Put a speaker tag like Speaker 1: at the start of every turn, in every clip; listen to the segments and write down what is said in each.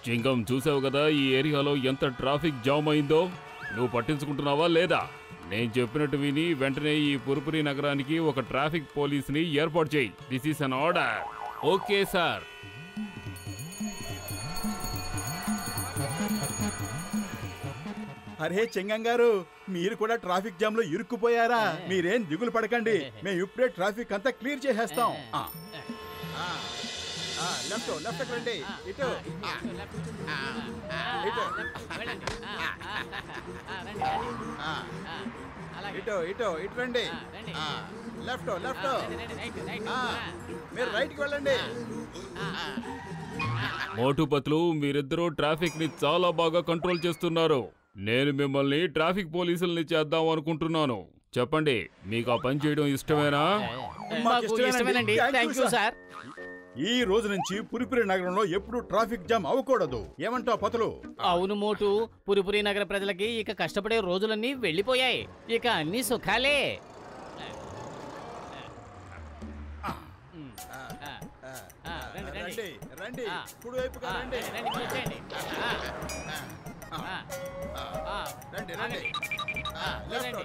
Speaker 1: చింగం చూసావు కదా ఈ ఏరియాలో ఎంత ట్రాఫిక్ జామ్ అయిందో. నువ్వు పట్టించుకుంటున్నావా లేదా? నేను చెప్పినట్టు విని వెంటనే ఈ పురుపురి నగరానికి ఒక ట్రాఫిక్ పోలీస్ని ఏర్పాటు చేయి. This is an order. Okay sir.
Speaker 2: అరే చెంగం గారు, మీరు కూడా ట్రాఫిక్ జామ్ లో ఇరుక్కుపోయారా? మీరేం దిగులు పడకండి, మేము ఇప్పుడే ట్రాఫిక్ అంతా క్లియర్ చేసేస్తాం. లెఫ్ట్ రండి, ఇటు ఇటు రండి. లెఫ్ట్ మీరు రైట్ కి వెళ్ళండి.
Speaker 1: మోటుపత్లు, మీరిద్దరూ ట్రాఫిక్ ని చాలా బాగా కంట్రోల్ చేస్తున్నారు. నేను మిమ్మల్ని ట్రాఫిక్ పోలీసుల్ని చేద్దాం అనుకుంటున్నాను. చెప్పండి, మీకు ఆ పని చేయడం ఇష్టమేనా?
Speaker 2: ఈ రోజు నుంచి పురిపురి నగరంలో ఎప్పుడు ట్రాఫిక్ జామ్ అవ్వకూడదు. ఏమంటావు పతులు?
Speaker 3: అవును మోటు, పురిపురి నగర ప్రజలకి ఇక కష్టపడే రోజులన్నీ వెళ్ళిపోయాయి. ఇక అన్ని సుఖాలే.
Speaker 2: రండి, కుడివైపుగా రండి.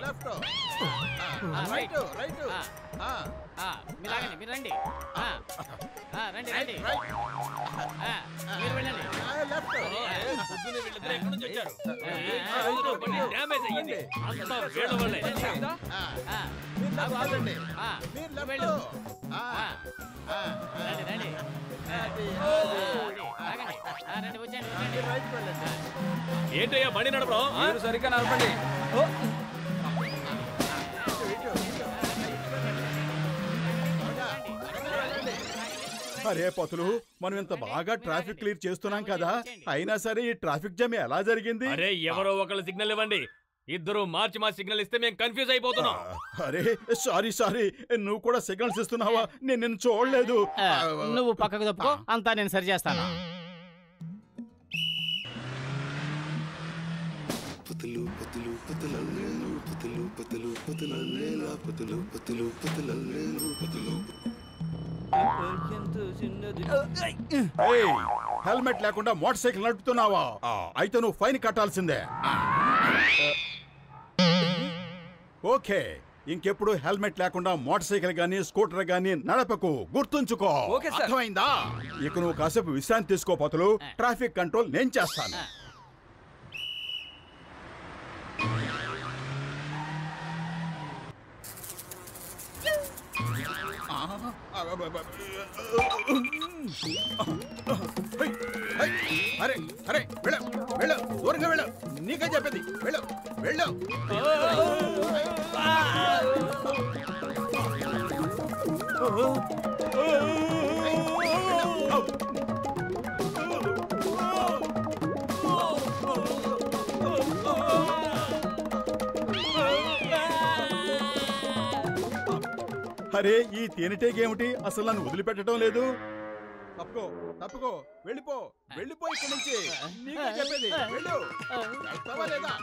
Speaker 2: లెఫ్ట్ రైట్
Speaker 3: మీరు రండి. రండి మీరు వెళ్ళండి.
Speaker 1: ఏంటయ్యా బండి నడపడం?
Speaker 4: సరిగ్గా నడపండి.
Speaker 2: అరే పతులు, మనం ఇంత బాగా ట్రాఫిక్ క్లియర్ చేస్తున్నాం కదా, అయినా సరే ఈ ట్రాఫిక్ జామ్ ఎలా జరిగింది?
Speaker 1: అరే ఎవరో ఒకళ్ళు సిగ్నల్ ఇవ్వండి. ఇద్దరు మార్చి మా సిగ్నల్ ఇస్తే మేము కన్ఫ్యూజ్ అయిపోతున్నాం.
Speaker 2: అరే సారీ, నువ్వు కూడా సిగ్నల్స్ ఇస్తున్నావా? నేను నిన్ను చూడలేదు.
Speaker 3: నువ్వు పక్కకు తప్పుకో, అంతా నేను సరి చేస్తాను.
Speaker 2: హెల్మెట్ లేకుండా మోటార్ సైకిల్ నడుపుతున్నావా? అయితే నువ్వు ఫైన్ కట్టాల్సిందే. ఓకే, ఇంకెప్పుడు హెల్మెట్ లేకుండా మోటార్ సైకిల్ గానీ స్కూటర్ గానీ నడపకు, గుర్తుంచుకో. అర్థమైందా? ఇక నువ్వు కాసేపు విశ్రాంతి తీసుకో పతులు. ట్రాఫిక్ కంట్రోల్ నేను చేస్తాను. అరే వెళ్ళు, దూరంగా వెళ్ళు. నీకే చెప్పేది, వెళ్ళు. అరే ఈ తేనెటేగేమిటి? అసలు నన్ను వదిలిపెట్టడం లేదు. తప్పుకో, వెళ్ళిపో ఇక్కడి నుంచి. నీకే చెప్పేది, వెళ్ళు. వెళ్తావా లేదా?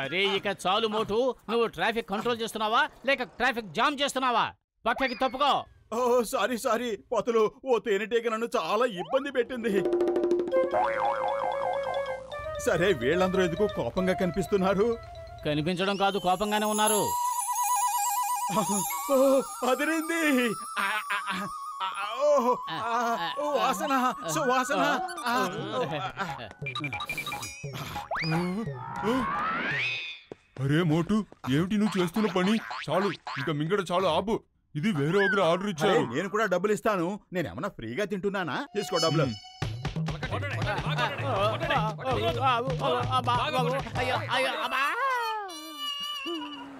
Speaker 3: అరే ఇక చాలు మోటు, నువ్వు ట్రాఫిక్ కంట్రోల్ చేస్తున్నావా లేక ట్రాఫిక్ జామ్ చేస్తున్నావా? పక్కకి తప్పుకో.
Speaker 2: ఓ సారీ పతులు, ఓ తేనెటీగ నన్ను చాలా ఇబ్బంది పెట్టింది. సరే, వీళ్ళందరూ ఎందుకు కోపంగా కనిపిస్తున్నారు?
Speaker 3: కనిపించడం కాదు, కోపంగానే ఉన్నారు.
Speaker 2: అదిరింది. సువాసన.
Speaker 5: అరే మోటు, ఏమిటి నువ్వు చేస్తున్న పని? చాలు, ఇంకా మింగడ చాలు, ఆపు. ఇది వేరే ఒకరు ఆర్డర్ ఇచ్చారు.
Speaker 2: నేను కూడా డబ్బులు ఇస్తాను. నేనేమన్నా ఫ్రీగా తింటున్నానా? తీసుకో డబ్బులు.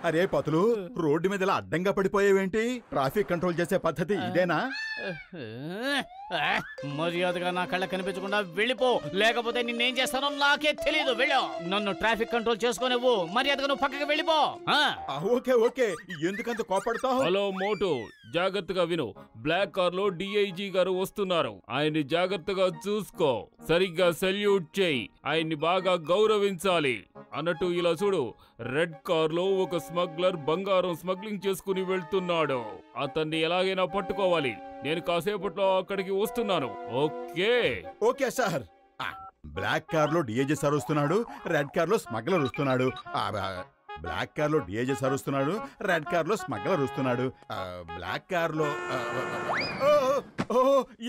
Speaker 2: అరే పతులు, రోడ్డు మీద ఇలా అడ్డంగా పడిపోయేవేంటి? ట్రాఫిక్ కంట్రోల్ చేసే పద్ధతి ఇదేనా?
Speaker 3: మర్యాదగా నా కళ్ళ కనిపించకుండా వెళ్ళిపో, లేకపోతే నిన్నేం చేస్తానో నాకే తెలియదు. వెళ్ళు, నన్ను ట్రాఫిక్ కంట్రోల్ చేసుకోనివ్వు. మర్యాదగా నువ్వు పక్కకి వెళ్ళిపో.
Speaker 2: ఓకే, ఎందుకంత కోపడతావు?
Speaker 1: హలో మోటు, జాగ్రత్తగా విను. బ్లాక్ కార్ లో డిఐజీ గారు వస్తున్నారు. ఆయన్ని జాగ్రత్తగా చూసుకో. సరిగ్గా సెల్యూట్ చేయి. ఆయన్ని బాగా గౌరవించాలి. అన్నట్టు ఇలా చూడు, రెడ్ కార్ లో ఒక స్మగ్లర్ బంగారం స్మగ్లింగ్ చేసుకుని వెళ్తున్నాడు. అతన్ని ఎలాగైనా పట్టుకోవాలి. నేను కాసేపట్లో అక్కడికి వస్తున్నాను. Okay
Speaker 2: okay sir. Black car లో డిఐజీ సార్ వస్తున్నాడు, రెడ్ కార్ లో స్మగ్లర్ వస్తున్నాడు. బ్లాక్ కార్ లో డిఐజీ సార్ వస్తున్నాడు, రెడ్ కార్ లో స్మగ్లర్ వస్తున్నాడు. బ్లాక్ కార్ లో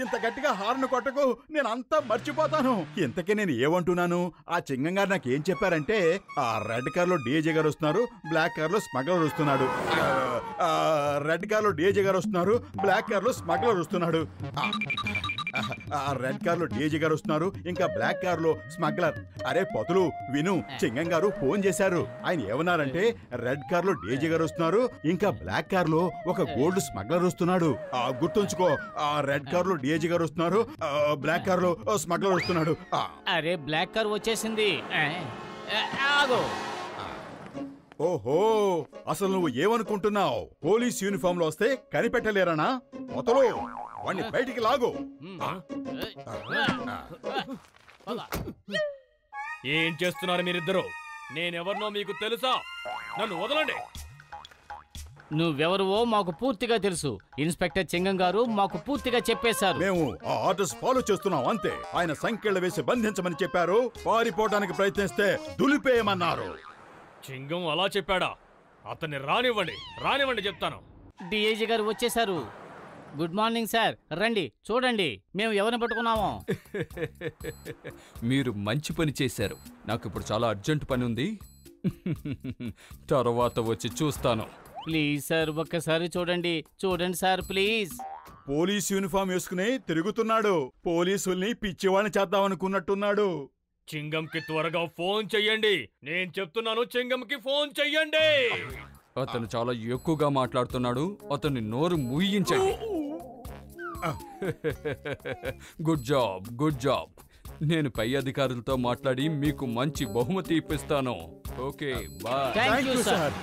Speaker 2: ఇంత గట్టిగా హార్న్ కొట్టకు, నేను అంతా మర్చిపోతాను. ఇంతకీ నేను ఏమంటున్నాను? ఆ చింగం గారు నాకు ఏం చెప్పారంటే ఆ రెడ్ కార్ లో డిఐజీ గారు వస్తున్నారు, బ్లాక్ కార్ లో స్మగ్లర్ వస్తున్నాడు. రెడ్ కార్ లో డిఐజీ గారు వస్తున్నారు, బ్లాక్ కార్ లో స్మగ్లర్ వస్తున్నాడు. రెడ్ కార్ లో డిఐజీ గారు వస్తున్నారు, ఇంకా బ్లాక్ కార్ లో స్మగ్లర్. అరే పొతులు విను, చింగం గారు ఫోన్ చేశారు. ఆయన ఏమన్నారంటే రెడ్ కార్ లో డిఐజీ గారు వస్తున్నారు, ఇంకా బ్లాక్ కార్ లో ఒక గోల్డ్ స్మగ్లర్ వస్తున్నాడు. గుర్తుంచుకో, రెడ్ కార్ లో డిఐజీ గారు వస్తున్నారు, బ్లాక్ కార్ లో స్మగ్లర్ వస్తున్నాడు.
Speaker 3: అరే బ్లాక్ కార్ వచ్చేసింది. ఆగు.
Speaker 2: ఓహో, అసలు నువ్వు ఏమనుకుంటున్నావు? పోలీస్ యూనిఫామ్ లో వస్తే కనిపెట్టలేరనా? మొదలు వాణ్ణి బయటికి లాగు.
Speaker 4: ఏం చేస్తున్నారు మీరిద్దరు? నేనెవరినో మీకు తెలుసా? నన్ను వదలండి.
Speaker 3: నువ్వెవరువో మాకు పూర్తిగా తెలుసు. ఇన్స్పెక్టర్ చింగం గారు మాకు పూర్తిగా చెప్పేశారు.
Speaker 2: మేము ఆ ఆర్డర్స్ ఫాలో చేస్తున్నాం అంతే. ఆయన సంఖ్యలు వేసి బంధించమని చెప్పారు. పారిపోవడానికి ప్రయత్నిస్తే దులిపేయమన్నారు.
Speaker 4: చింగం అలా చెప్పాడా? అతన్ని రానివ్వండి చెప్తాను.
Speaker 3: డిఐజీ గారు వచ్చేశారు. Good morning sir. రండి చూడండి మేము ఎవరిని పట్టుకున్నామో.
Speaker 6: మీరు మంచి పని చేశారు. నాకు ఇప్పుడు చాలా అర్జెంట్ పని ఉంది. తర్వాత వచ్చి చూస్తాను.
Speaker 3: ప్లీజ్ సార్ ఒక్కసారి చూడండి సార్ ప్లీజ్.
Speaker 2: పోలీస్ యూనిఫామ్ వేసుకుని తిరుగుతున్నాడు. పోలీసుల్ని పిచ్చివాణ్ణి చేద్దామనుకున్నట్టున్నాడు.
Speaker 4: చింగంకి త్వరగా ఫోన్ చెయ్యండి. నేను చెప్తున్నాను, చింగంకి ఫోన్ చెయ్యండి.
Speaker 6: అతను చాలా ఎక్కువగా మాట్లాడుతున్నాడు. అతన్ని నోరు మూయించండి. Good job. నేను పై అధికారులతో మాట్లాడి మీకు మంచి బహుమతి ఇప్పిస్తాను. Okay bye.
Speaker 3: Thank you sir.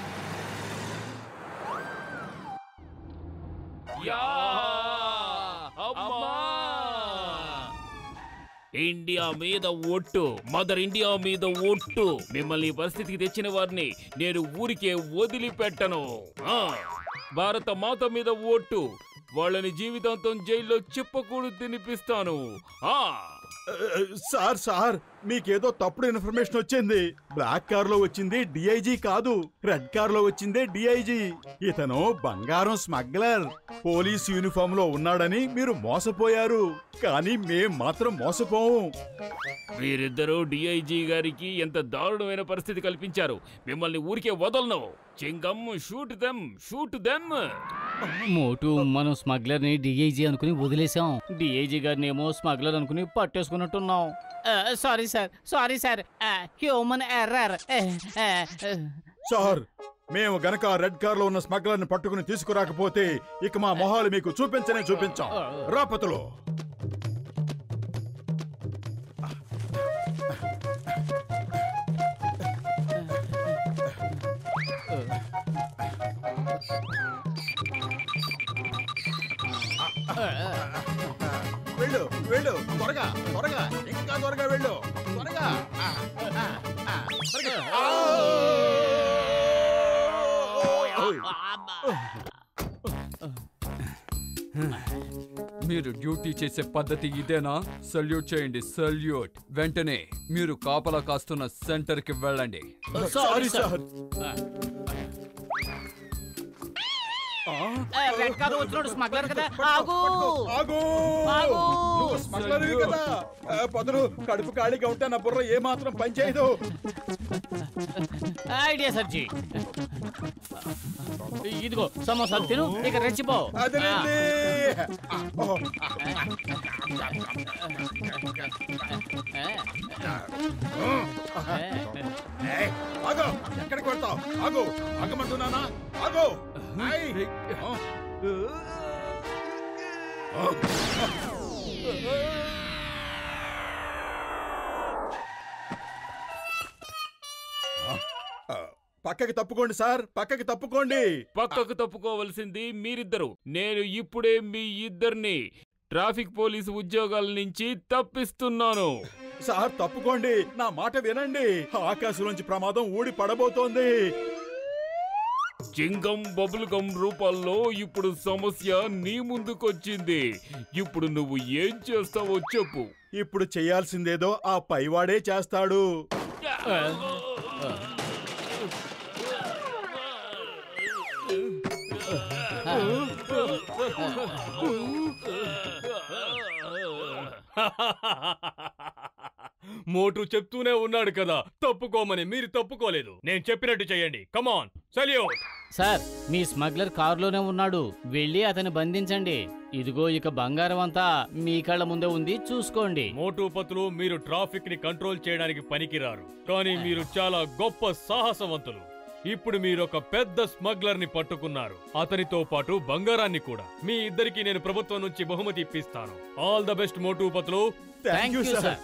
Speaker 1: India మీద ఒట్టు, మదర్ ఇండియా మీద ఒట్టు. మిమ్మల్ని పరిస్థితికి తెచ్చిన వారిని నేను ఊరికే వదిలిపెట్టను. భారత మాత మీద ఒట్టు, వాళ్ళని జీవితాంతం జైల్లో చిప్పకూడు తినిపిస్తాను.
Speaker 2: సార్ మీకేదో తప్పుడు ఇన్ఫర్మేషన్ వచ్చింది. బ్లాక్ కార్ లో వచ్చింది డిఐజీ కాదు, రెడ్ కార్ లో వచ్చిందే డిఐజీ. ఇతను బంగారం స్మగ్లర్. పోలీస్ యూనిఫామ్ లో ఉన్నాడని మీరు మోసపోయారు, కానీ మేం మాత్రం మోసపోము.
Speaker 1: మీరిద్దరూ డిఐజీ గారికి ఎంత దారుణమైన పరిస్థితి కల్పించారు. మిమ్మల్ని ఊరికే వదలను. చింగం, షూట్ దెమ్.
Speaker 3: మోటు, మనం స్మగ్లర్ ని డిఐజీ అనుకుని వదిలేసాం. డిఐజీ గారిని ఏమో స్మగ్లర్ అనుకుని పట్టేసుకున్నట్టున్నాం. Sorry sir. Human error.
Speaker 2: Sir, మేము గనక రెడ్ కార్ లో ఉన్న స్మగ్లర్ ని పట్టుకుని తీసుకురాకపోతే ఇక మా మొహాలు మీకు చూపించాం. రాపతులు. వెళ్ళు త్వరగా, ఇంకా త్వరగా వెళ్ళు, త్వరగా.
Speaker 6: మీరు డ్యూటీ చేసే పద్ధతి ఇదేనా? సల్యూట్ చేయండి, సల్యూట్. వెంటనే మీరు కాపలా కాస్తున్న సెంటర్ కి వెళ్ళండి.
Speaker 2: Sorry sir.
Speaker 3: రెడ్ కార్ వచ్చినోడు స్మగ్లర్ కదా. ఆగు.
Speaker 2: నువ్వు స్మగ్లర్వి కదా. పొదలు కడుపు ఖాళీగా ఉంటే నా బుర్ర ఏ మాత్రం పనిచేయదు.
Speaker 3: ఐడియా సర్జీ. ఇదిగో సమోసాలు తిను, ఇక రెచ్చిపో.
Speaker 2: ఎక్కడికి కొడతావు? ఆగమంటున్నానా? ఆగో. పక్కకి తప్పుకోండి సార్, పక్కకి తప్పుకోండి.
Speaker 1: పక్కకు తప్పుకోవలసింది మీరిద్దరు. నేను ఇప్పుడే మీ ఇద్దరిని ట్రాఫిక్ పోలీసు ఉద్యోగాల నుంచి తప్పిస్తున్నాను.
Speaker 2: సార్ తప్పుకోండి, నా మాట వినండి. ఆకాశం నుంచి ప్రమాదం ఊడి పడబోతోంది.
Speaker 1: చింగం బబుల్ గమ్ రూపాల్లో ఇప్పుడు సమస్య నీ ముందుకొచ్చింది. ఇప్పుడు నువ్వు ఏం చేస్తావో చెప్పు.
Speaker 2: ఇప్పుడు చేయాల్సిందేదో ఆ పైవాడే చేస్తాడు.
Speaker 4: మోటు చెప్తూనే ఉన్నాడు కదా తప్పుకోమని, మీరు తప్పుకోలేదు. నేను చెప్పినట్టు చేయండి. కమాన్, సల్యూట్.
Speaker 3: సార్, మీ స్మగ్లర్ కారులోనే ఉన్నాడు, వెళ్ళి అతన్ని బంధించండి. ఇదిగో ఇక బంగారం అంతా మీ కళ్ళ ముందే ఉంది, చూసుకోండి.
Speaker 4: మోటు పతులు, మీరు ట్రాఫిక్ ని కంట్రోల్ చేయడానికి పనికిరారు, కానీ మీరు చాలా గొప్ప సాహసవంతులు. ఇప్పుడు మీరు ఒక పెద్ద స్మగ్లర్ ని పట్టుకున్నారు, అతనితో పాటు బంగారాన్ని కూడా. మీ ఇద్దరికి నేను ప్రభుత్వం నుంచి బహుమతి ఇప్పిస్తాను. All the best Motu Patlu.
Speaker 2: Thank you sir.